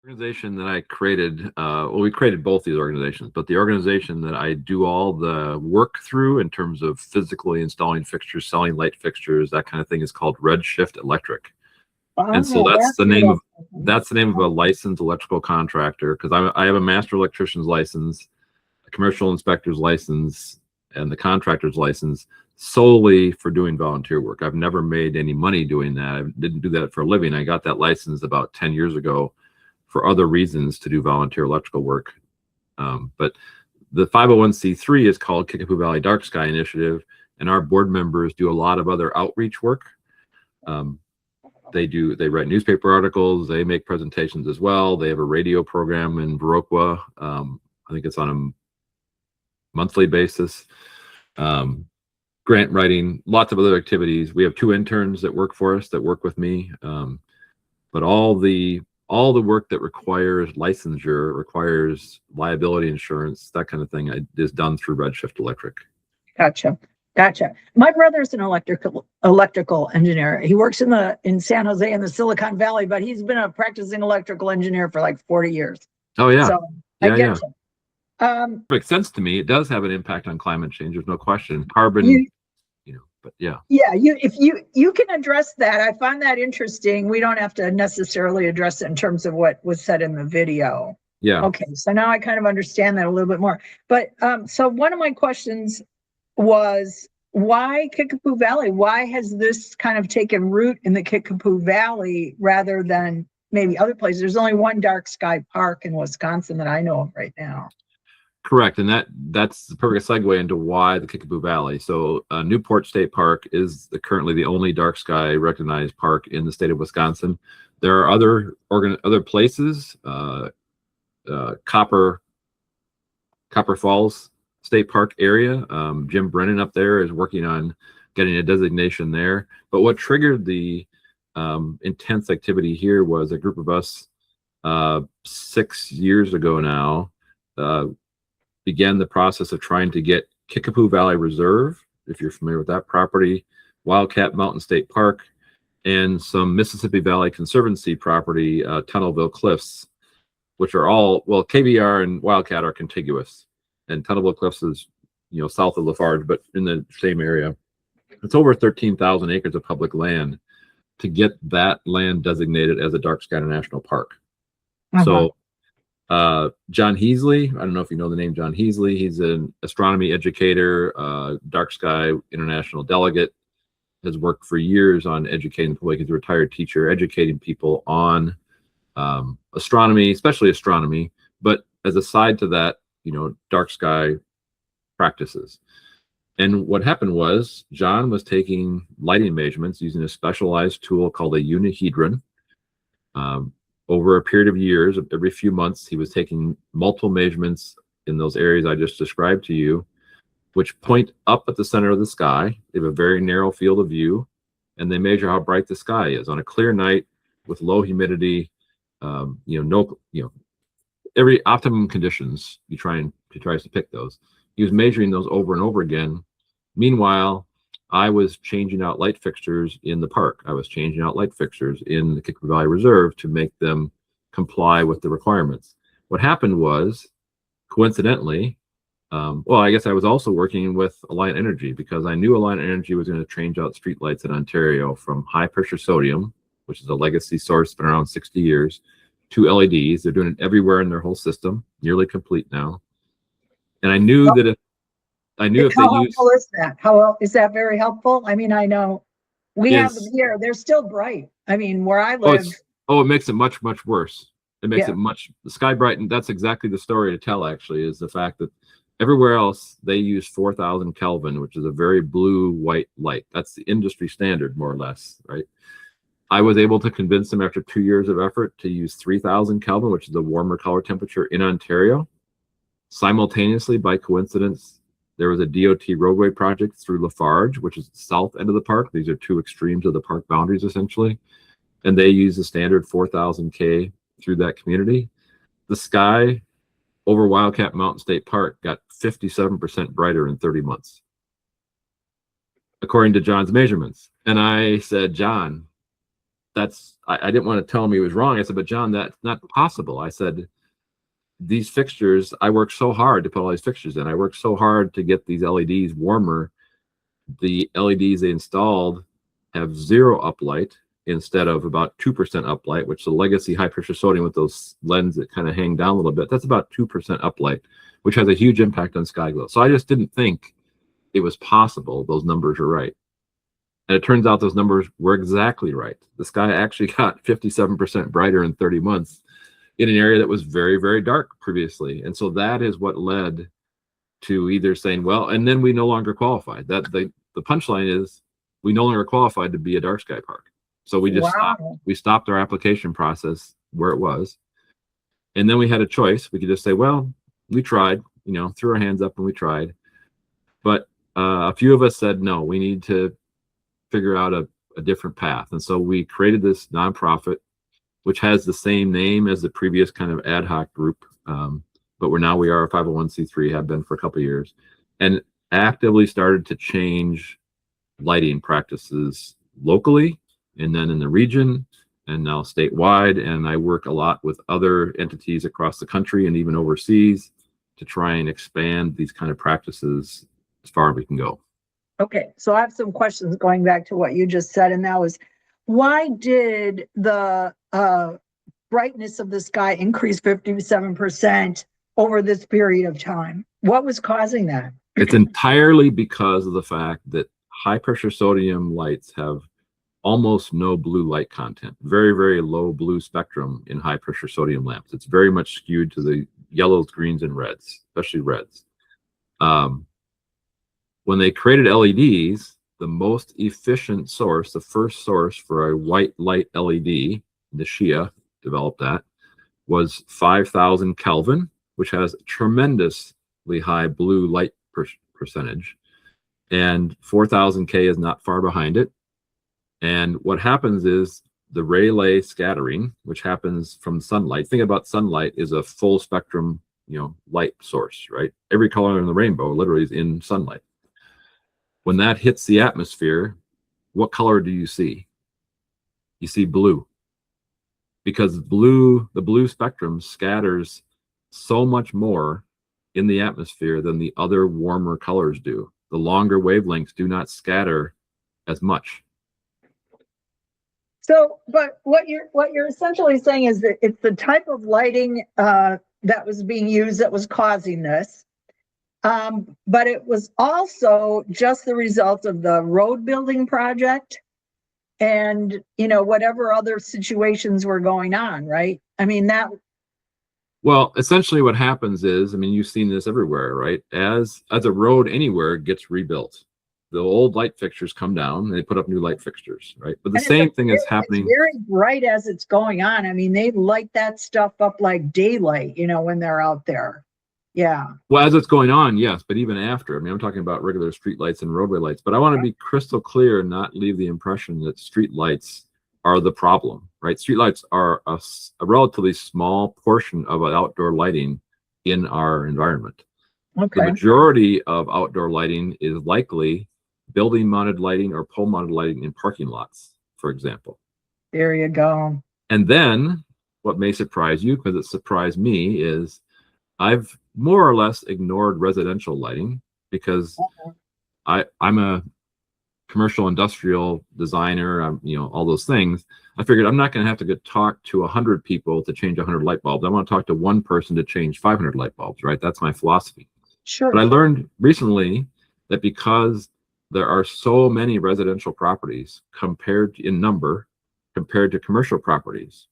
Organization that I created, well, we created both these organizations, but the organization that I do all the work through in terms of physically installing fixtures, selling light fixtures, that kind of thing, is called Redshift Electric. And so that's the name of a licensed electrical contractor, because I have a master electrician's license, a commercial inspector's license, and the contractor's license solely for doing volunteer work. I've never made any money doing that. I didn't do that for a living. I got that license about 10 years ago for other reasons, to do volunteer electrical work. But the 501c3 is called Kickapoo Valley Dark Sky Initiative, and our board members do a lot of other outreach work. They write newspaper articles, they make presentations as well. They have a radio program in Viroqua. I think it's on a monthly basis. Grant writing, lots of other activities. We have 2 interns that work for us, that work with me. But all the work that requires licensure, requires liability insurance, that kind of thing, is done through Redshift Electric. Gotcha. My brother's an electrical engineer. He works in San Jose in the Silicon Valley, but he's been a practicing electrical engineer for like 40 years. Oh yeah. So I get you. Makes sense to me. It does have an impact on climate change. There's no question. Carbon. But yeah. If you can address that, I find that interesting. We don't have to necessarily address it in terms of what was said in the video. Yeah. Okay, so now I kind of understand that a little bit more. But so one of my questions was, why Kickapoo Valley? Why has this kind of taken root in the Kickapoo Valley rather than maybe other places? There's only one dark sky park in Wisconsin that I know of right now. Correct, and that's the perfect segue into why the Kickapoo Valley. So Newport State Park is currently the only dark sky recognized park in the state of Wisconsin. There are other places. Copper Falls State Park area. Jim Brennan up there is working on getting a designation there. But what triggered the intense activity here was a group of us 6 years ago now began the process of trying to get Kickapoo Valley Reserve, if you're familiar with that property, Wildcat Mountain State Park, and some Mississippi Valley Conservancy property, Tunnelville Cliffs, which are all, well, KVR and Wildcat are contiguous, and Tunnelville Cliffs is, south of Lafarge, but in the same area. It's over 13,000 acres of public land to get that land designated as a dark sky national park. So John Heasley, I don't know if you know the name John Heasley. He's an astronomy educator, dark sky international delegate, has worked for years on educating the public. He's a retired teacher, educating people on astronomy, especially astronomy, but as a side to that, dark sky practices. And what happened was John was taking lighting measurements using a specialized tool called a unihedron. Over a period of years, every few months, he was taking multiple measurements in those areas I just described to you, which point up at the center of the sky. They have a very narrow field of view, and they measure how bright the sky is on a clear night with low humidity. Every optimum conditions. He tries to pick those. He was measuring those over and over again. Meanwhile, I was changing out light fixtures in the park. I was changing out light fixtures in the Kickapoo Valley Reserve to make them comply with the requirements. What happened was, coincidentally, I guess I was also working with Alliant Energy, because I knew Alliant Energy was going to change out streetlights in Ontario from high pressure sodium, which is a legacy source, been around 60 years, to LEDs. They're doing it everywhere in their whole system, nearly complete now. And I knew that if they use, how helpful is that? How is that very helpful? I mean, I know we have them here. They're still bright. I mean, where I live. It makes it much, much worse. It makes it the sky bright. And that's exactly the story to tell, actually, is the fact that everywhere else they use 4,000 Kelvin, which is a very blue-white light. That's the industry standard, more or less, right? I was able to convince them after 2 years of effort to use 3,000 Kelvin, which is a warmer color temperature in Ontario. Simultaneously, by coincidence, there was a DOT roadway project through Lafarge, which is the south end of the park. These are two extremes of the park boundaries, essentially. And they use the standard 4,000 K through that community. The sky over Wildcat Mountain State Park got 57% brighter in 30 months, according to John's measurements. And I said, John, I didn't want to tell him he was wrong. I said, but John, that's not possible. I said, these fixtures, I worked so hard to put all these fixtures in. I worked so hard to get these LEDs warmer. The LEDs they installed have 0 uplight instead of about 2% uplight, which the legacy high pressure sodium with those lenses that kind of hang down a little bit, that's about 2% uplight, which has a huge impact on sky glow. So I just didn't think it was possible those numbers are right. And it turns out those numbers were exactly right. The sky actually got 57% brighter in 30 months in an area that was very, very dark previously. And so that is what led to either saying, well, and then we no longer qualified. That the punchline is we no longer qualified to be a dark sky park. So we just stopped. We stopped our application process where it was. And then we had a choice. We could just say, well, we tried, threw our hands up and we tried. But a few of us said, no, we need to figure out a different path. And so we created this nonprofit, which has the same name as the previous kind of ad hoc group. But we are a 501c3, have been for a couple of years, and actively started to change lighting practices locally and then in the region and now statewide. And I work a lot with other entities across the country and even overseas to try and expand these kind of practices as far as we can go. Okay, so I have some questions going back to what you just said, and that was, why did the brightness of the sky increase 57% over this period of time? What was causing that? It's entirely because of the fact that high pressure sodium lights have almost no blue light content, very, very low blue spectrum in high pressure sodium lamps. It's very much skewed to the yellows, greens, and reds, especially reds. When they created LEDs, the most efficient source, the first source for a white light LED, the Shia developed that, was 5,000 Kelvin, which has tremendously high blue light percentage. And 4,000 K is not far behind it. And what happens is the Rayleigh scattering, which happens from sunlight. Think about sunlight is a full spectrum, light source, right? Every color in the rainbow literally is in sunlight. When that hits the atmosphere, what color do you see? You see blue. Because the blue spectrum scatters so much more in the atmosphere than the other warmer colors do. The longer wavelengths do not scatter as much. So, but what you're essentially saying is that it's the type of lighting that was being used that was causing this. But it was also just the result of the road building project and, whatever other situations were going on, right? I mean, Well, essentially what happens is, you've seen this everywhere, right? As a road anywhere gets rebuilt, the old light fixtures come down and they put up new light fixtures, right? But the same thing is happening. It's very bright as it's going on. They light that stuff up like daylight, when they're out there. Yeah. Well, as it's going on, yes, but even after, I'm talking about regular street lights and roadway lights, but I want to be crystal clear and not leave the impression that street lights are the problem, right? Street lights are a relatively small portion of outdoor lighting in our environment. Okay. The majority of outdoor lighting is likely building mounted lighting or pole mounted lighting in parking lots, for example. There you go. And then what may surprise you, because it surprised me, is I've more or less ignored residential lighting because I'm a commercial industrial designer, all those things. I figured I'm not going to have to go talk to 100 people to change 100 light bulbs. I want to talk to one person to change 500 light bulbs, right? That's my philosophy. Sure. But I learned recently that because there are so many residential properties in number compared to commercial properties,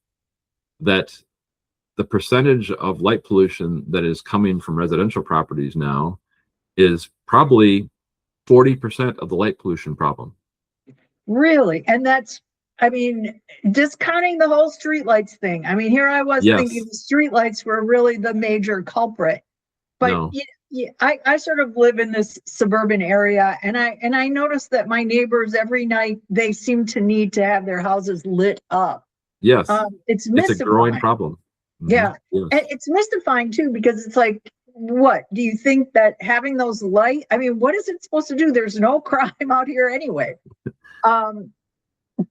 that the percentage of light pollution that is coming from residential properties now is probably 40% of the light pollution problem. Really? And that's, discounting the whole streetlights thing. Here I was thinking the streetlights were really the major culprit. But no. I sort of live in this suburban area, and I noticed that my neighbors every night, they seem to need to have their houses lit up. Yes. It's a growing problem. Mm-hmm. Yeah. Yes. And it's mystifying too, because it's like, what do you think that having those what is it supposed to do? There's no crime out here anyway.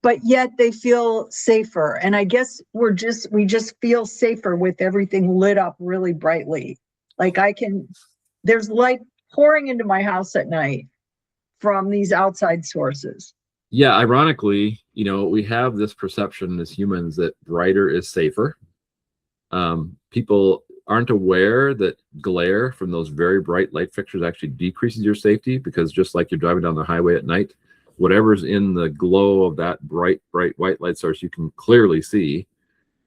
but yet they feel safer. And I guess we just feel safer with everything lit up really brightly. Like there's light pouring into my house at night from these outside sources. Yeah, ironically, we have this perception as humans that brighter is safer. People aren't aware that glare from those very bright light fixtures actually decreases your safety, because just like you're driving down the highway at night, whatever's in the glow of that bright white light source you can clearly see.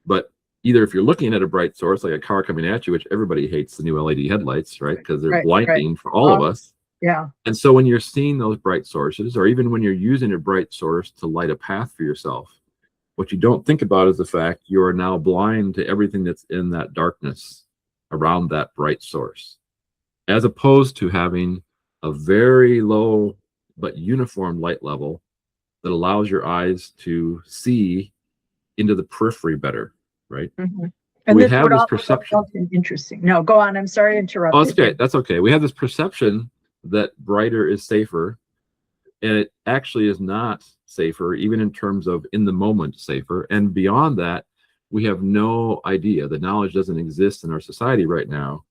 But either if you're looking at a bright source like a car coming at you, which everybody hates the new LED headlights, right? Because they're blinding for all of us. Yeah. And so when you're seeing those bright sources, or even when you're using a bright source to light a path for yourself, what you don't think about is the fact you are now blind to everything that's in that darkness around that bright source, as opposed to having a very low but uniform light level that allows your eyes to see into the periphery better, right? Mm-hmm. And we have this perception. Interesting. No, go on. I'm sorry to interrupt. Oh, that's okay. That's okay. We have this perception that brighter is safer, and it actually is not safer, even in terms of in the moment safer. And beyond that, we have no idea. The knowledge doesn't exist in our society right now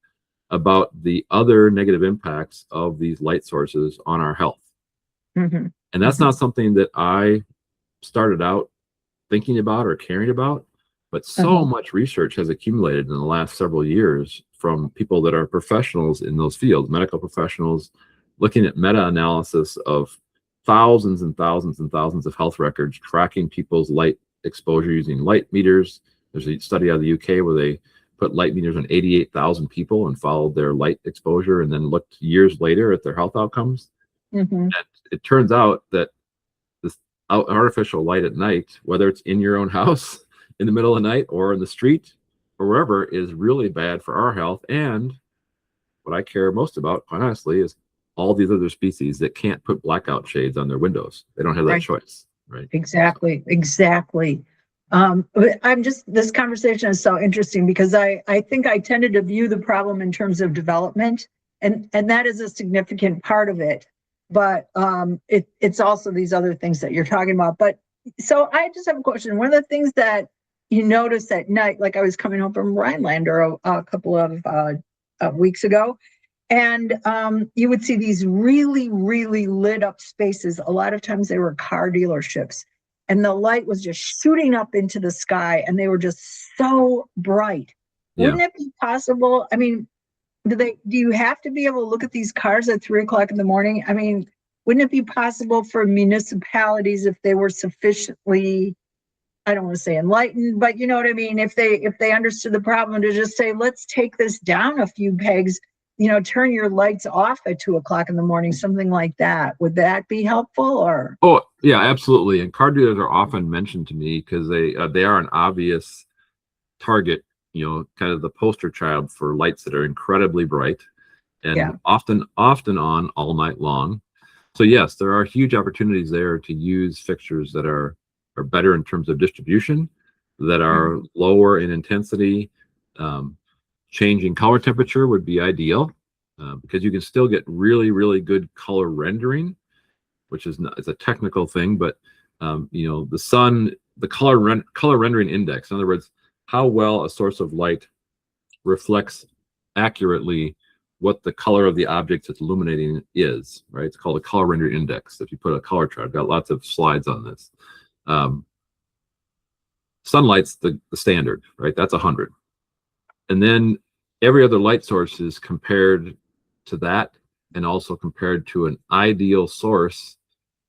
about the other negative impacts of these light sources on our health. Mm-hmm. And that's not something that I started out thinking about or caring about, but so much research has accumulated in the last several years from people that are professionals in those fields, medical professionals, looking at meta-analysis of thousands and thousands and thousands of health records, tracking people's light exposure using light meters. There's a study out of the UK where they put light meters on 88,000 people and followed their light exposure, and then looked years later at their health outcomes. And it turns out that this artificial light at night, whether it's in your own house in the middle of the night or in the street or wherever, is really bad for our health. And what I care most about, quite honestly, is all these other species that can't put blackout shades on their windows. They don't have that choice, right? Exactly. This conversation is so interesting because I think I tended to view the problem in terms of development, and that is a significant part of it. But it's also these other things that you're talking about. But so I just have a question. One of the things that you notice at night, like I was coming home from Rhinelander a couple of weeks ago, and you would see these really, really lit up spaces. A lot of times they were car dealerships, and the light was just shooting up into the sky, and they were just so bright. Yeah. Wouldn't it be possible? I mean, do you have to be able to look at these cars at 3 o'clock in the morning? I mean, wouldn't it be possible for municipalities, if they were sufficiently, I don't want to say enlightened, but you know what I mean, if they understood the problem, to just say, let's take this down a few pegs, turn your lights off at 2 o'clock in the morning, something like that. Would that be helpful? Or? Oh yeah, absolutely. And car dealers are often mentioned to me because they are an obvious target, kind of the poster child for lights that are incredibly bright and often on all night long. So yes, there are huge opportunities there to use fixtures that are better in terms of distribution, that are lower in intensity. Changing color temperature would be ideal because you can still get really, really good color rendering, which is it's a technical thing, but the sun, the color rendering index, in other words, how well a source of light reflects accurately what the color of the object it's illuminating is, right? It's called a color rendering index. If you put a color chart, I've got lots of slides on this. Sunlight's the standard, right? That's 100. And then every other light source is compared to that, and also compared to an ideal source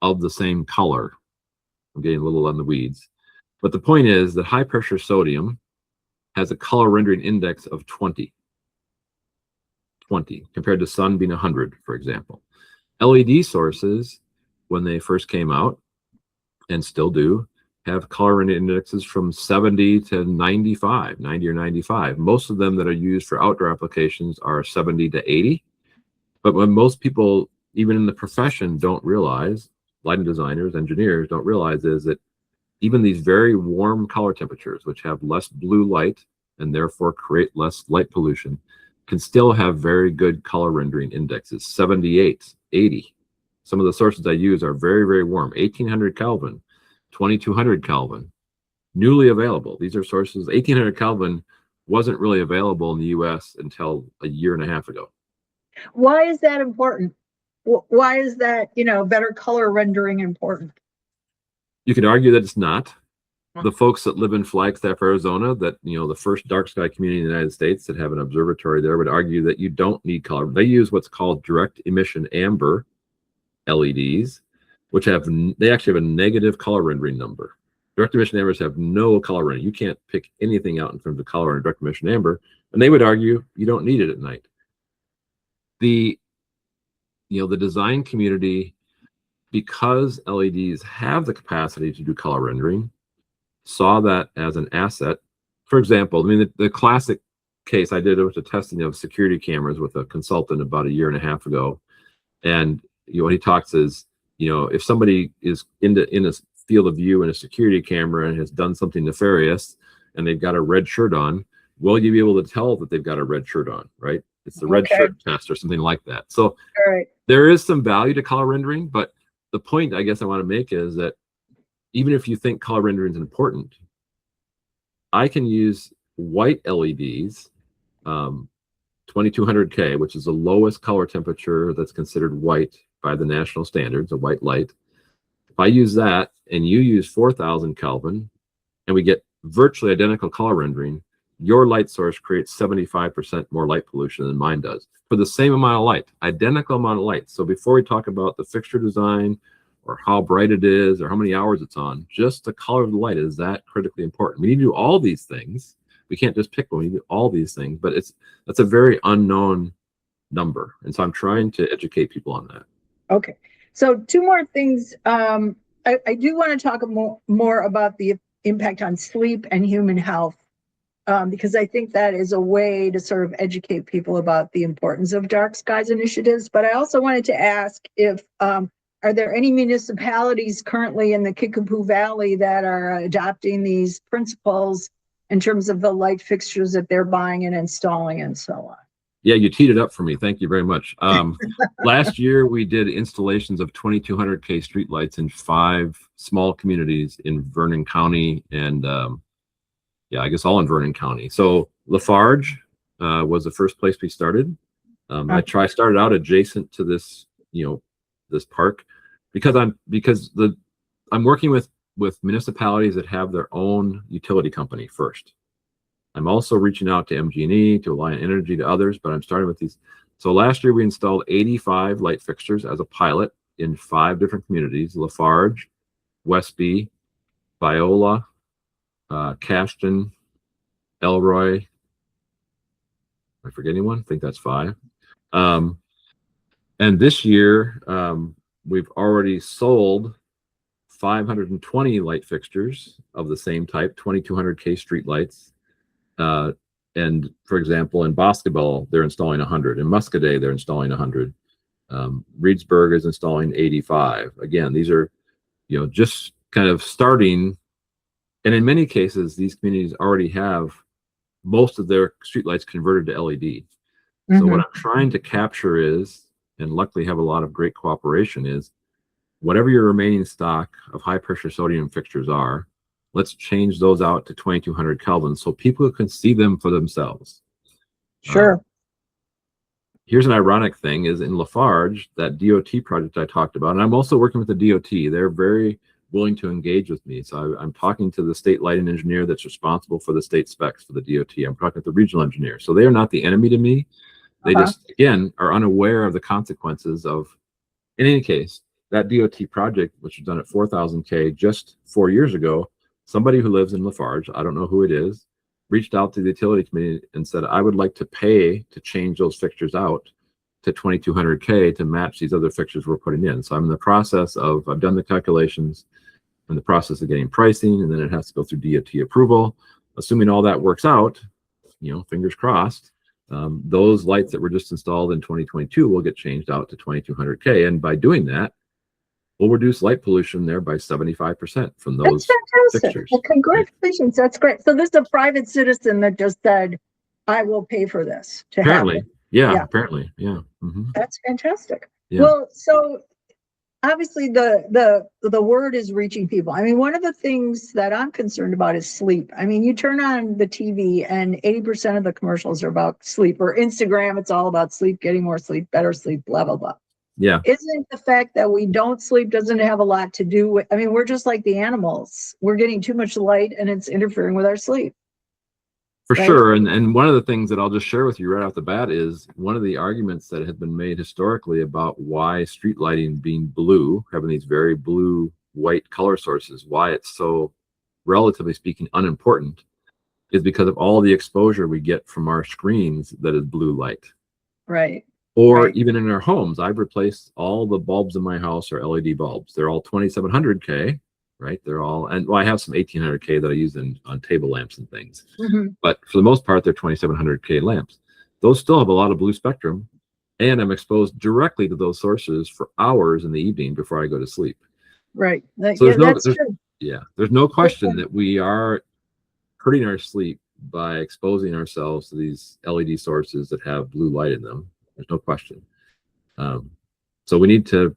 of the same color. I'm getting a little on the weeds. But the point is that high pressure sodium has a color rendering index of 20 compared to sun being 100, for example. LED sources, when they first came out, and still do, have color rendering indexes from 70 to 95, 90 or 95. Most of them that are used for outdoor applications are 70 to 80. But when most people, even in the profession, don't realize, lighting designers, engineers don't realize, is that even these very warm color temperatures, which have less blue light and therefore create less light pollution, can still have very good color rendering indexes, 78, 80. Some of the sources I use are very, very warm, 1800 Kelvin, 2200 Kelvin, newly available. These are sources. 1800 Kelvin wasn't really available in the US until a year and a half ago. Why is that important? Why is that, better color rendering important? You could argue that it's not. The folks that live in Flagstaff, Arizona, that, the first dark sky community in the United States that have an observatory there, would argue that you don't need color. They use what's called direct emission amber LEDs, which they actually have a negative color rendering number. Direct emission ambers have no color rendering. You can't pick anything out in terms of color in direct emission amber, and they would argue you don't need it at night. The design community, because LEDs have the capacity to do color rendering, saw that as an asset. For example, the classic case I did was a testing of security cameras with a consultant about a year and a half ago. And what he talks is, if somebody is in a field of view in a security camera and has done something nefarious and they've got a red shirt on, will you be able to tell that they've got a red shirt on, right? It's the red shirt test or something like that. So there is some value to color rendering, but the point I guess I want to make is that even if you think color rendering is important, I can use white LEDs, 2200K, which is the lowest color temperature that's considered white by the national standards, a white light. If I use that and you use 4000 Kelvin and we get virtually identical color rendering, your light source creates 75% more light pollution than mine does for the same amount of light, identical amount of light. So before we talk about the fixture design or how bright it is or how many hours it's on, just the color of the light is that critically important. We need to do all these things. We can't just pick one. We do all these things, but that's a very unknown number. And so I'm trying to educate people on that. Okay. So two more things. I do want to talk more about the impact on sleep and human health, because I think that is a way to sort of educate people about the importance of dark skies initiatives. But I also wanted to ask if, are there any municipalities currently in the Kickapoo Valley that are adopting these principles in terms of the light fixtures that they're buying and installing and so on? Yeah, you teed it up for me. Thank you very much. Last year, we did installations of 2200K streetlights in 5 small communities in Vernon County and, I guess all in Vernon County. So Lafarge was the first place we started. I started out adjacent to this, this park because I'm working with municipalities that have their own utility company first. I'm also reaching out to MG&E, to Alliant Energy, to others, but I'm starting with these. So last year we installed 85 light fixtures as a pilot in 5 different communities: Lafarge, Westby, Viola, Cashton, Elroy. I forget anyone? I think that's 5. And this year we've already sold 520 light fixtures of the same type, 2200K street lights. And for example, in Boscobel, they're installing 100. In Muscadet, they're installing 100. Reedsburg is installing 85. Again, these are, just kind of starting. And in many cases, these communities already have most of their streetlights converted to LED. So what I'm trying to capture is, and luckily have a lot of great cooperation, is whatever your remaining stock of high pressure sodium fixtures are, let's change those out to 2200 Kelvin so people can see them for themselves. Sure. Here's an ironic thing is in Lafarge, that DOT project I talked about, and I'm also working with the DOT. They're very willing to engage with me. So I'm talking to the state lighting engineer that's responsible for the state specs for the DOT. I'm talking to the regional engineer. So they are not the enemy to me. They just, again, are unaware of the consequences of, in any case, that DOT project, which was done at 4000K just 4 years ago. Somebody who lives in Lafarge, I don't know who it is, reached out to the utility committee and said, I would like to pay to change those fixtures out to 2200K to match these other fixtures we're putting in. So I'm in the process of, I've done the calculations, I'm in the process of getting pricing, and then it has to go through DOT approval. Assuming all that works out, fingers crossed, those lights that were just installed in 2022 will get changed out to 2200K. And by doing that, we'll reduce light pollution there by 75% from those fixtures. Well, congratulations. That's great. So this is a private citizen that just said, I will pay for this to apparently. have it. Yeah, apparently. Yeah. That's fantastic. Yeah. Well, so obviously the word is reaching people. I mean, one of the things that I'm concerned about is sleep. I mean, you turn on the TV and 80% of the commercials are about sleep, or Instagram, it's all about sleep, getting more sleep, better sleep, blah, blah, blah. Yeah, Isn't the fact that we don't sleep, doesn't have a lot to do with, I mean, we're just like the animals. We're getting too much light and it's interfering with our sleep, for right? sure. And one of the things that I'll just share with you right off the bat is one of the arguments that has been made historically about why street lighting being blue, having these very blue white color sources, why it's so, relatively speaking, unimportant, is because of all the exposure we get from our screens that is blue light. Right. Or Right. even in our homes, I've replaced all the bulbs in my house are LED bulbs. They're all 2700K, right? They're all, and well, I have some 1800K that I use on table lamps and things. Mhm. But for the most part, they're 2700K lamps. Those still have a lot of blue spectrum, and I'm exposed directly to those sources for hours in the evening before I go to sleep. Right. So Yeah, that's true. there's no Good question point. that we are hurting our sleep by exposing ourselves to these LED sources that have blue light in them. There's no question. So we need to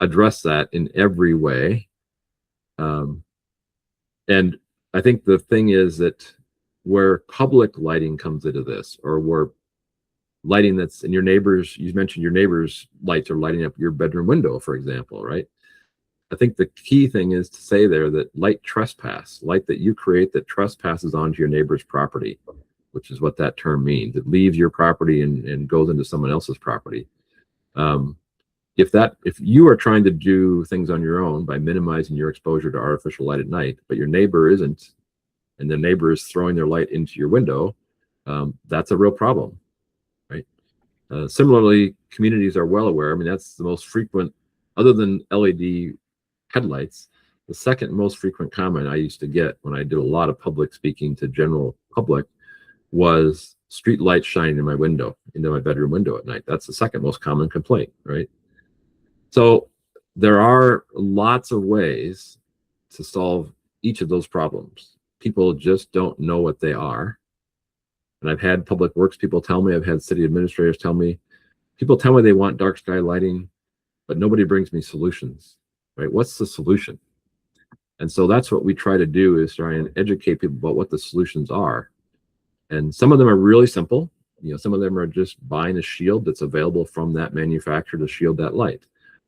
address that in every way. And I think the thing is that where public lighting comes into this, or where lighting that's in your neighbors, you mentioned your neighbors' lights are lighting up your bedroom window, for example, right? I think the key thing is to say there that light trespass, light that you create that trespasses onto your neighbor's property, which is what that term means. It leaves your property and goes into someone else's property. If you are trying to do things on your own by minimizing your exposure to artificial light at night, but your neighbor isn't, and the neighbor is throwing their light into your window, that's a real problem, right? Similarly, communities are well aware. I mean, that's the most frequent, other than LED headlights, the second most frequent comment I used to get when I did a lot of public speaking to general public was street lights shining in my window, into my bedroom window at night. That's the second most common complaint, right? So there are lots of ways to solve each of those problems. People just don't know what they are. And I've had public works people tell me, I've had city administrators tell me, people tell me they want dark sky lighting, but nobody brings me solutions, right? What's the solution? And so that's what we try to do, is try and educate people about what the solutions are. And some of them are really simple. Some of them are just buying a shield that's available from that manufacturer to shield that light.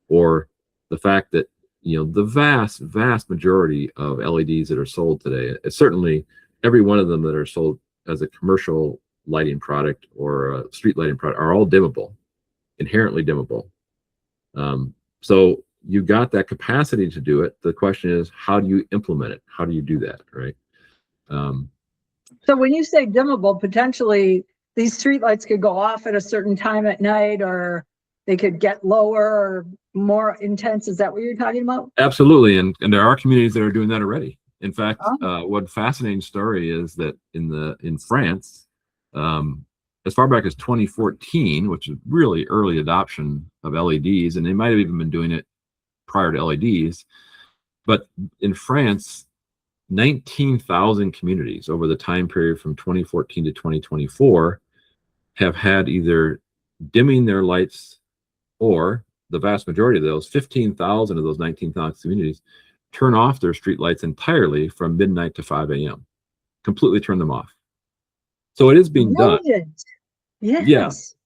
Or the fact that, the vast majority of LEDs that are sold today, certainly every one of them that are sold as a commercial lighting product or a street lighting product, are all dimmable, inherently dimmable. So you got that capacity to do it. The question is, how do you implement it? How do you do that, right? So when you say dimmable, potentially these streetlights could go off at a certain time at night, or they could get lower or more intense. Is that what you're talking about? Absolutely, and there are communities that are doing that already. In fact, Oh, one fascinating story is that in France, as far back as 2014, which is really early adoption of LEDs, and they might have even been doing it prior to LEDs, but in France, 19,000 communities over the time period from 2014 to 2024 have had either dimming their lights, or the vast majority of those, 15,000 of those 19,000 communities, turn off their street lights entirely from midnight to 5 a.m. Completely turn them off. So it is being done. brilliant. Yeah. Yes.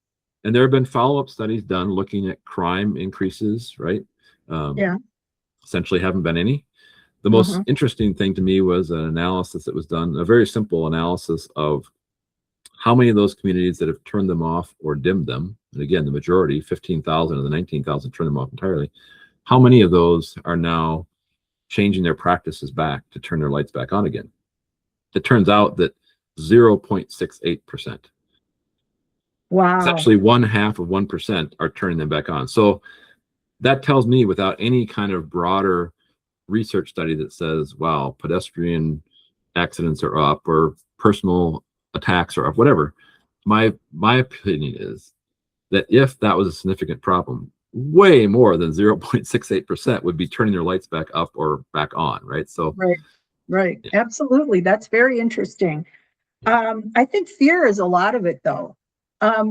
And there have been follow-up studies done looking at crime increases, right? Yeah. Essentially haven't been any. The most Uh-huh. interesting thing to me was an analysis that was done, a very simple analysis of how many of those communities that have turned them off or dimmed them, and again, the majority, 15,000 of the 19,000, turned them off entirely. How many of those are now changing their practices back to turn their lights back on again? It turns out that 0.68%. It's Wow. actually 0.5% are turning them back on. So that tells me, without any kind of broader research study that says, wow, pedestrian accidents are up or personal attacks are up, whatever, my opinion is that if that was a significant problem, way more than 0.68% would be turning their lights back up or back on, right? So Right. Right. yeah, Absolutely. That's very interesting. yeah. I think fear is a lot of it, though.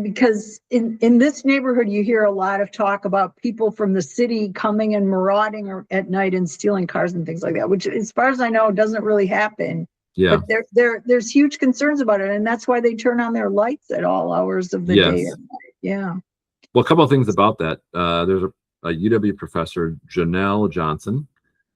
Because in this neighborhood, you hear a lot of talk about people from the city coming and marauding at night and stealing cars and things like that, which, as far as I know, doesn't really happen. Yeah. But there's huge concerns about it, and that's why they turn on their lights at all hours of the day Yes. and night. Yeah. Well, a couple of things about that. There's a UW professor, Janelle Johnson,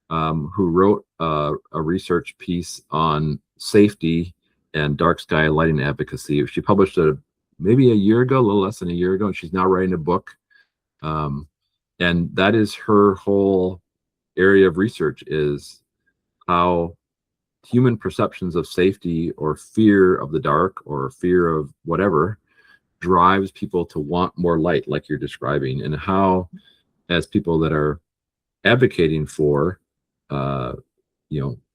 who wrote a research piece on safety and dark sky lighting advocacy. She published it maybe a year ago, a little less than a year ago, and she's now writing a book. And that is her whole area of research, is how human perceptions of safety or fear of the dark or fear of whatever drives people to want more light, like you're describing, and how, as people that are advocating for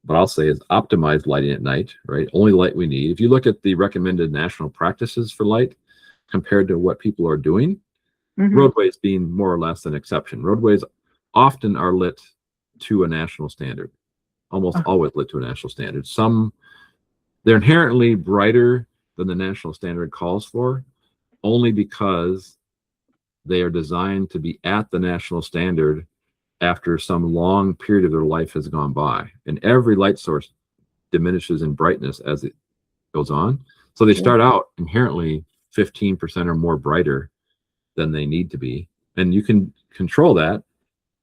what I'll say is optimized lighting at night, right? Only light we need. If you look at the recommended national practices for light compared to what people are doing, roadways being more or less an exception. Roadways often are lit to a national standard, almost always lit to a national standard. They're inherently brighter than the national standard calls for, only because they are designed to be at the national standard after some long period of their life has gone by. And every light source diminishes in brightness as it goes on. So they start out inherently 15% or more brighter than they need to be. And you can control that.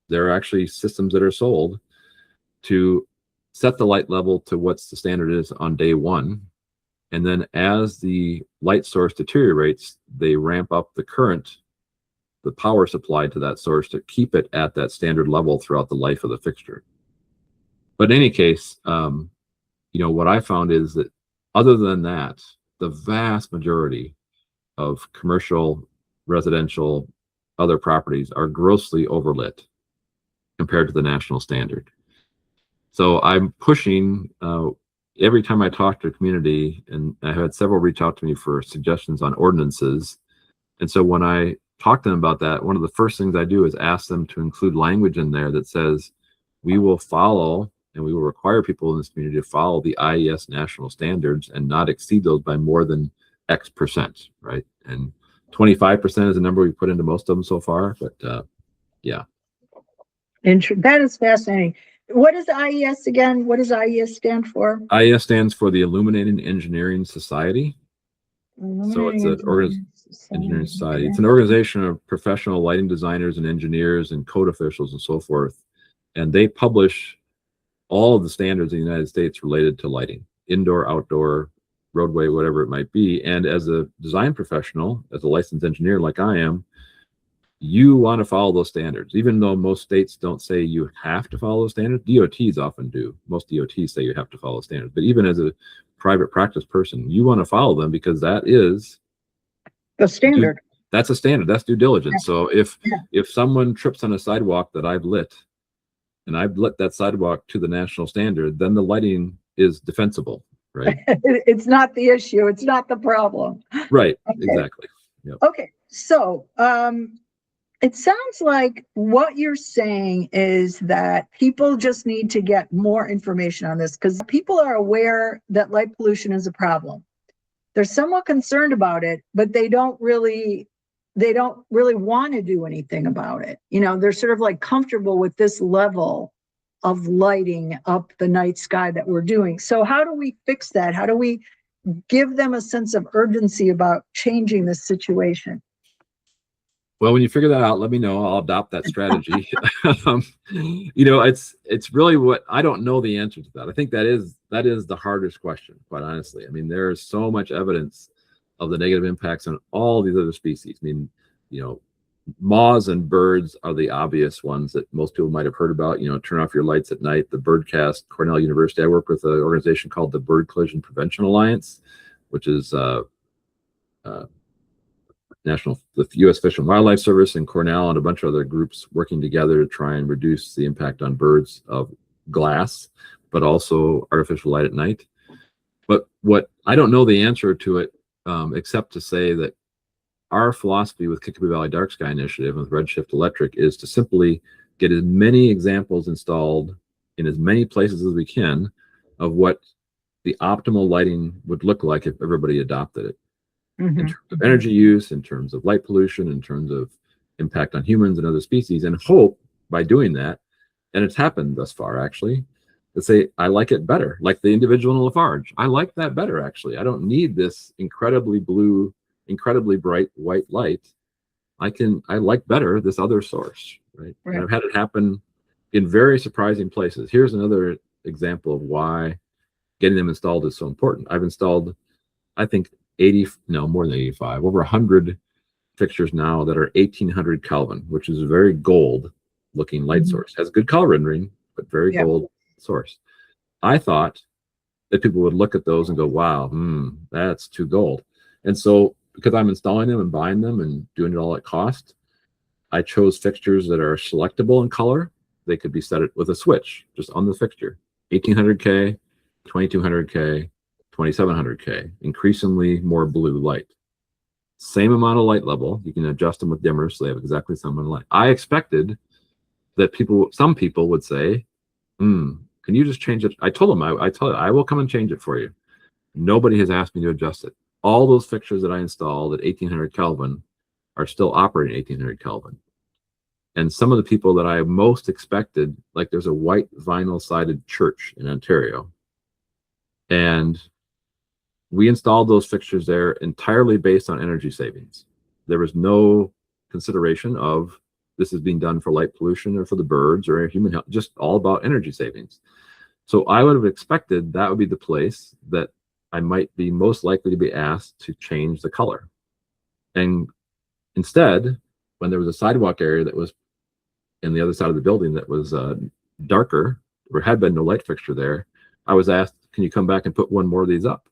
There are actually systems that are sold to set the light level to what's the standard is on day one. And then as the light source deteriorates, they ramp up the current, the power supplied to that source, to keep it at that standard level throughout the life of the fixture. But in any case, what I found is that other than that, the vast majority of commercial, residential, other properties are grossly overlit compared to the national standard. So I'm pushing, every time I talk to a community, and I had several reach out to me for suggestions on ordinances. And so when I talk to them about that, one of the first things I do is ask them to include language in there that says, we will follow and we will require people in this community to follow the IES national standards and not exceed those by more than X percent, right? And 25% is the number we put into most of them so far, but yeah. That is fascinating. What is IES again? What does IES stand for? IES stands for the Illuminating Engineering Society. So it's an engineering society. It's an organization of professional lighting designers and engineers and code officials and so forth. And they publish all of the standards in the United States related to lighting, indoor, outdoor, roadway, whatever it might be. And as a design professional, as a licensed engineer like I am, you want to follow those standards. Even though most states don't say you have to follow those standards, DOTs often do. Most DOTs say you have to follow standards. But even as a private practice person, you want to follow them because that is the standard. That's a standard. That's due diligence. So if someone trips on a sidewalk that I've lit, and I've lit that sidewalk to the national standard, then the lighting is defensible, right? It's not the issue. It's not the problem. Right. Okay. Exactly. Yep. Okay. So it sounds like what you're saying is that people just need to get more information on this, because people are aware that light pollution is a problem. They're somewhat concerned about it, but they don't really want to do anything about it. They're sort of like comfortable with this level of lighting up the night sky that we're doing. So how do we fix that? How do we give them a sense of urgency about changing this situation? Well, when you figure that out, let me know. I'll adopt that strategy. It's really what I don't know the answer to that. I think that is the hardest question, quite honestly. I mean, there is so much evidence of the negative impacts on all these other species. I mean, moths and birds are the obvious ones that most people might have heard about. Turn off your lights at night. The Birdcast, Cornell University. I work with an organization called the Bird Collision Prevention Alliance, which is the U.S. Fish and Wildlife Service and Cornell and a bunch of other groups working together to try and reduce the impact on birds of glass, but also artificial light at night. But what I don't know the answer to it, except to say that our philosophy with Kickapoo Valley Dark Sky Initiative with Redshift Electric is to simply get as many examples installed in as many places as we can of what the optimal lighting would look like if everybody adopted it. in Mhm. terms of energy use, in terms of light pollution, in terms of impact on humans and other species, and hope by doing that, and it's happened thus far actually, to say, I like it better, like the individual in Lafarge. I like that better actually. I don't need this incredibly blue, incredibly bright white light. I like better this other source, right? And Right. I've had it happen in very surprising places. Here's another example of why getting them installed is so important. I've installed, I think, 80, no, more than 85, over 100 fixtures now that are 1800 Kelvin, which is a very gold looking light Mhm. source. Has good color rendering, but very Yeah. gold source. I thought that people would look at those and go, wow, that's too gold. And so because I'm installing them and buying them and doing it all at cost, I chose fixtures that are selectable in color. They could be set with a switch just on the fixture. 1800K, 2200K, 2700K, increasingly more blue light. Same amount of light level. You can adjust them with dimmers so they have exactly the same amount of light. I expected that some people would say, can you just change it? I told them, I told you, I will come and change it for you. Nobody has asked me to adjust it. All those fixtures that I installed at 1800 Kelvin are still operating 1800 Kelvin. And some of the people that I most expected, like there's a white vinyl sided church in Ontario, and we installed those fixtures there entirely based on energy savings. There was no consideration of this is being done for light pollution or for the birds or human health, just all about energy savings. So I would have expected that would be the place that I might be most likely to be asked to change the color. And instead, when there was a sidewalk area that was in the other side of the building that was darker, there had been no light fixture there, I was asked, can you come back and put one more of these up?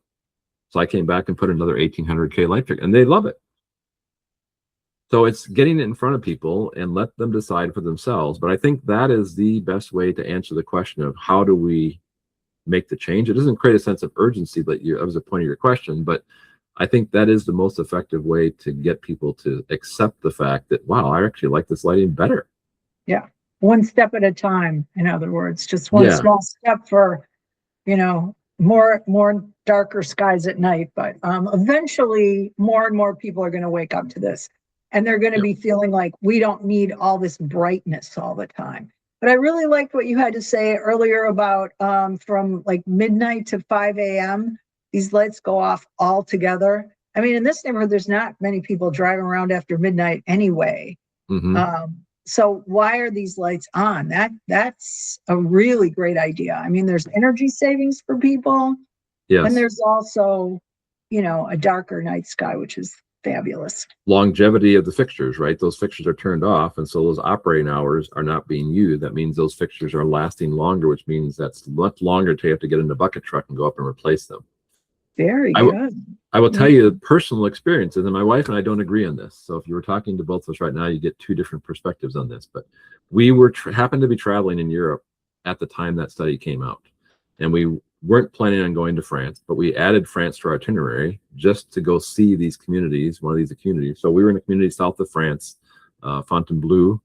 So I came back and put another 1800K light fixture, and they love it. So it's getting it in front of people and let them decide for themselves. But I think that is the best way to answer the question of how do we make the change. It doesn't create a sense of urgency, that was the point of your question, but I think that is the most effective way to get people to accept the fact that, wow, I actually like this lighting better. Yeah. One step at a time, in other words, just one Yeah. small step for, more darker skies at night. But eventually more and more people are going to wake up to this, and they're going to Yep. be feeling like we don't need all this brightness all the time. But I really liked what you had to say earlier about from like midnight to 5 a.m. These lights go off all together. I mean, in this neighborhood, there's not many people driving around after midnight anyway. So why are these lights on? That's a really great idea. I mean, there's energy savings for people, and Yes. there's also, a darker night sky, which is fabulous. Longevity of the fixtures, right? Those fixtures are turned off, and so those operating hours are not being used. That means those fixtures are lasting longer, which means that's much longer to have to get in the bucket truck and go up and replace them. Very I, good. I will tell you personal experiences, and my wife and I don't agree on this. So if you were talking to both of us right now, you get two different perspectives on this. But we were happened to be traveling in Europe at the time that study came out, and we weren't planning on going to France, but we added France to our itinerary just to go see these communities, one of these communities. So we were in a community south of France, Fontainebleau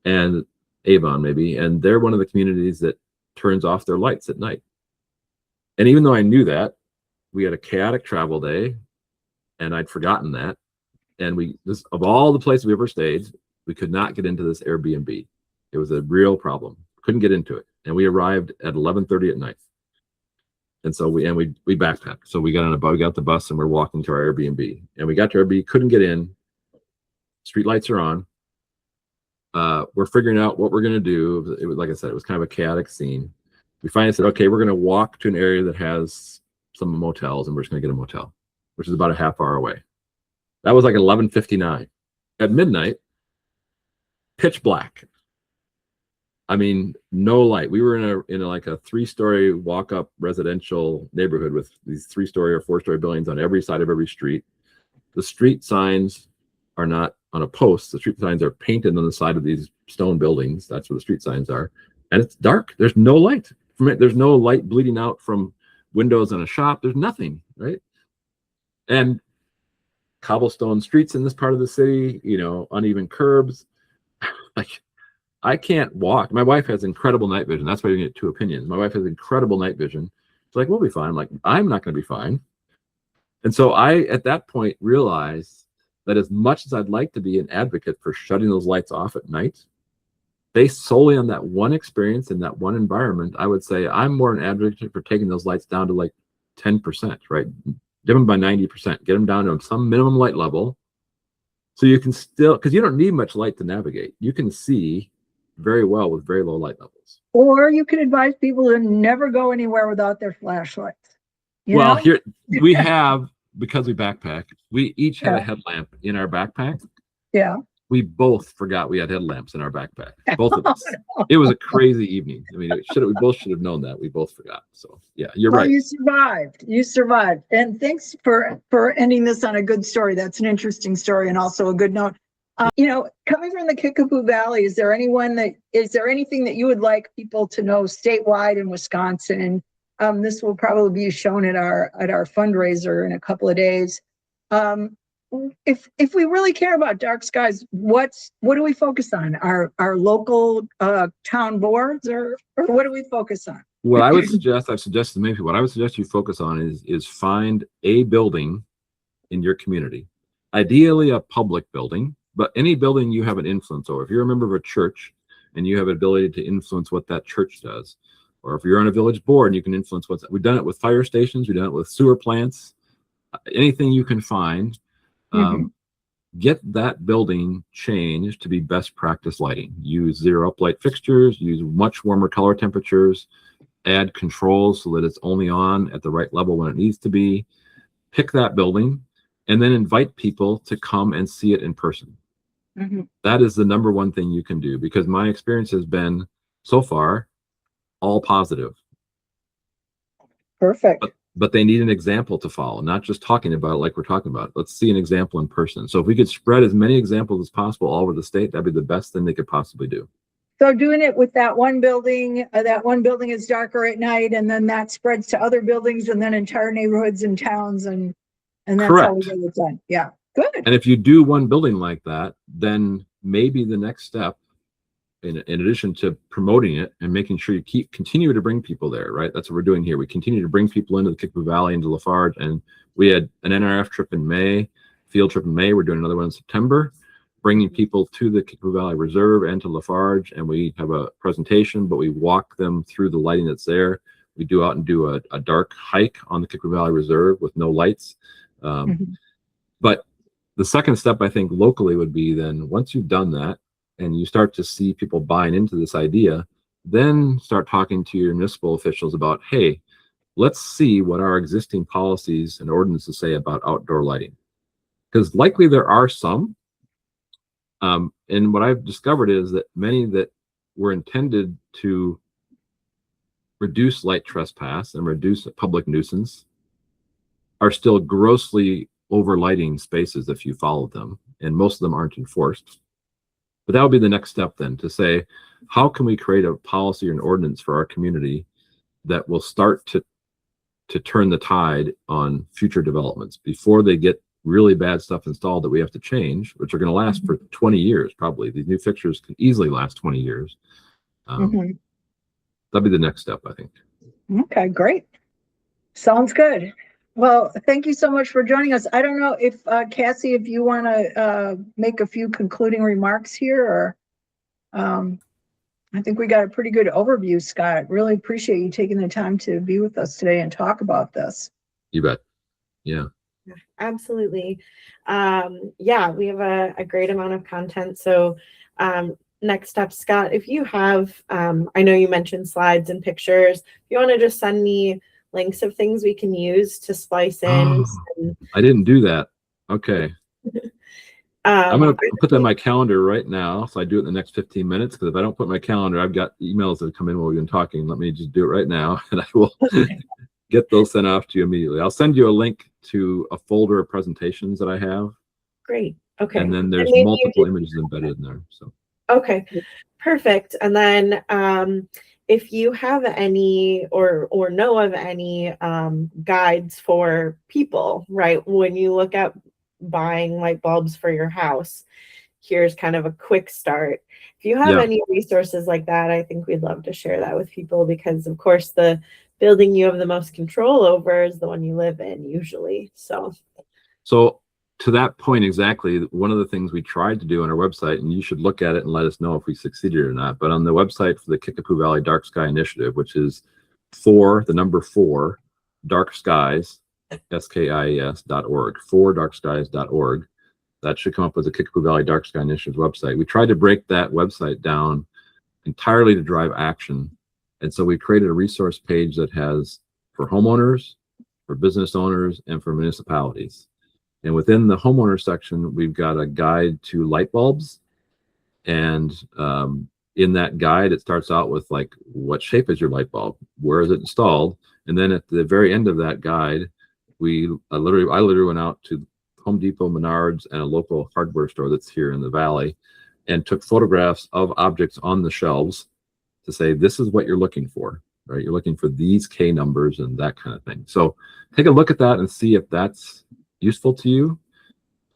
and Avon maybe, and they're one of the communities that turns off their lights at night. And even though I knew that, we had a chaotic travel day, and I'd forgotten that. And of all the places we ever stayed, we could not get into this Airbnb. It was a real problem. Couldn't get into it. And we arrived at 11:30 at night. And so we backpacked. So we got the bus and we're walking to our Airbnb. And we got to Airbnb, couldn't get in. Street lights are on. We're figuring out what we're gonna do. It was, like I said, it was kind of a chaotic scene. We finally said, okay, we're gonna walk to an area that has some motels, and we're just gonna get a motel, which is about a half hour away. That was like 11:59. At midnight, pitch black. I mean, no light. We were in like a 3-story walk-up residential neighborhood with these 3-story or 4-story buildings on every side of every street. The street signs are not on a post. The street signs are painted on the side of these stone buildings. That's where the street signs are. And it's dark. There's no light from it. There's no light bleeding out from windows in a shop. There's nothing, right? And cobblestone streets in this part of the city, uneven curbs. Like, I can't walk. My wife has incredible night vision. That's why you get two opinions. My wife has incredible night vision. She's like, we'll be fine. I'm like, I'm not going to be fine. And so I, at that point, realized that as much as I'd like to be an advocate for shutting those lights off at night, based solely on that one experience in that one environment, I would say I'm more an advocate for taking those lights down to like 10%, right? Dim them by 90%, get them down to some minimum light level. So you can still, because you don't need much light to navigate. You can see very well with very low light levels. Or you could advise people to never go anywhere without their flashlights. Well, here we have, because we backpack, we each had a headlamp in our backpack. Yeah. We both forgot we had headlamps in our backpack. Both of us. It was a crazy evening. I mean, we both should have known that. We both forgot. So yeah, you're right. You survived. You survived. And thanks for ending this on a good story. That's an interesting story and also a good note. Coming from the Kickapoo Valley, is there anything that you would like people to know statewide in Wisconsin? This will probably be shown at our fundraiser in a couple of days. If we really care about dark skies, what do we focus on? Our local town boards, or what do we focus on? What I would suggest, I've suggested to many people, what I would suggest you focus on is find a building in your community, ideally a public building, but any building you have an influence over. If you're a member of a church and you have an ability to influence what that church does, or if you're on a village board and you can influence we've done it with fire stations, we've done it with sewer plants, anything you can find. Get that building changed to be best practice lighting. Use zero uplight fixtures, use much warmer color temperatures, add controls so that it's only on at the right level when it needs to be. Pick that building and then invite people to come and see it in person. That is the number one thing you can do, because my experience has been so far all positive. Perfect. But they need an example to follow, not just talking about it like we're talking about. Let's see an example in person. So if we could spread as many examples as possible all over the state, that'd be the best thing they could possibly do. So doing it with that one building is darker at night, and then that spreads to other buildings, and then entire neighborhoods and towns, and that's how we get it done. Yeah, good. And if you do one building like that, then maybe the next step, in addition to promoting it and making sure you continue to bring people there, right? That's what we're doing here. We continue to bring people into the Kickapoo Valley, into Lafarge, and we had an NRF trip in May, field trip in May. We're doing another one in September, bringing people to the Kickapoo Valley Reserve and to Lafarge, and we have a presentation, but we walk them through the lighting that's there. We do out and do a dark hike on the Kickapoo Valley Reserve with no lights. But the second step, I think, locally would be then, once you've done that, and you start to see people buying into this idea, then start talking to your municipal officials about, hey, let's see what our existing policies and ordinances say about outdoor lighting. Because likely there are some. And what I've discovered is that many that were intended to reduce light trespass and reduce public nuisance are still grossly overlighting spaces if you follow them, and most of them aren't enforced. But that would be the next step then, to say, how can we create a policy or an ordinance for our community that will start to turn the tide on future developments before they get really bad stuff installed that we have to change, which are going to last for 20 years probably. These new fixtures can easily last 20 years. That'd be the next step, I think. Okay, great. Sounds good. Well, thank you so much for joining us. I don't know if Cassie, if you want to make a few concluding remarks here, or I think we got a pretty good overview, Scott. Really appreciate you taking the time to be with us today and talk about this. You bet. Yeah. Absolutely. Yeah, we have a great amount of content. So next up, Scott, if you have, I know you mentioned slides and pictures. If you want to just send me links of things we can use to splice in. I didn't do that. Okay. I'm going to put that in my calendar right now. So I do it in the next 15 minutes, because if I don't put my calendar, I've got emails that come in while we've been talking. Let me just do it right now, and I will get those sent off to you immediately. I'll send you a link to a folder of presentations that I have. Great. Okay. And then there's multiple images embedded in there. So. Okay, perfect. And then if you have any or know of any guides for people, right, when you look at buying light bulbs for your house, here's kind of a quick start. If you have any resources like that, I think we'd love to share that with people, because of course the building you have the most control over is the one you live in usually. So to that point exactly, one of the things we tried to do on our website, and you should look at it and let us know if we succeeded or not, but on the website for the Kickapoo Valley Dark Sky Initiative, which is 4 dark skies, SKIES.org, 4darkskies.org. That should come up with the Kickapoo Valley Dark Sky Initiative website. We tried to break that website down entirely to drive action. And so we created a resource page that has for homeowners, for business owners, and for municipalities. And within the homeowner section, we've got a guide to light bulbs. And in that guide, it starts out with like, what shape is your light bulb? Where is it installed? And then at the very end of that guide, I literally went out to Home Depot, Menards, and a local hardware store that's here in the valley and took photographs of objects on the shelves to say, this is what you're looking for, right? You're looking for these K numbers and that kind of thing. So take a look at that and see if that's useful to you.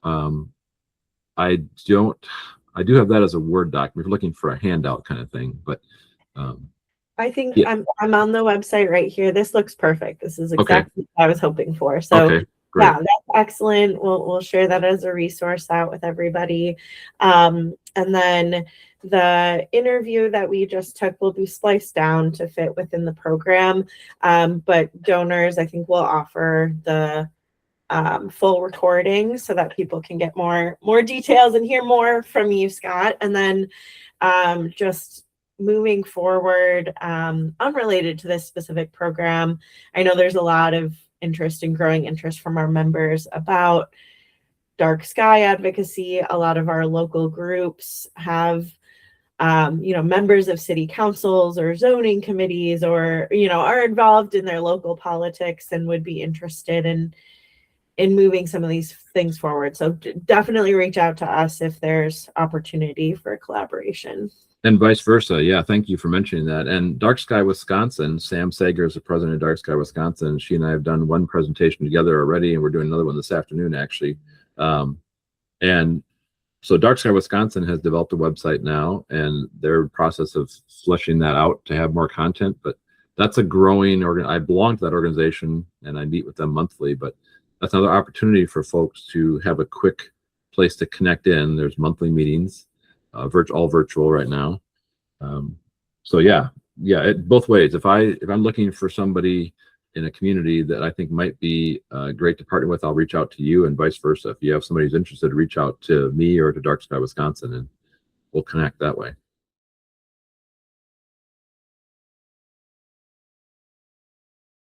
I do have that as a Word doc. We're looking for a handout kind of thing, but I think yeah. I'm on the website right here. This looks perfect. This is exactly what I was hoping for. So okay, great. Yeah, that's excellent. We'll share that as a resource out with everybody. And then the interview that we just took will be spliced down to fit within the program. But donors, I think, will offer the full recording so that people can get more details and hear more from you, Scott. And then just moving forward, unrelated to this specific program, I know there's a lot of interest and growing interest from our members about dark sky advocacy. A lot of our local groups have members of city councils or zoning committees, or are involved in their local politics and would be interested in moving some of these things forward. So definitely reach out to us if there's opportunity for collaboration. And vice versa. Yeah, thank you for mentioning that. And Dark Sky Wisconsin, Sam Sager is the president of Dark Sky Wisconsin. She and I have done one presentation together already, and we're doing another one this afternoon, actually. And so Dark Sky Wisconsin has developed a website now, and they're in the process of fleshing that out to have more content. But that's a growing I belong to that organization, and I meet with them monthly. But that's another opportunity for folks to have a quick place to connect in. There's monthly meetings. All virtual right now. So yeah, both ways. If I'm looking for somebody in a community that I think might be great to partner with, I'll reach out to you, and vice versa. If you have somebody who's interested, reach out to me or to Dark Sky Wisconsin, and we'll connect that way.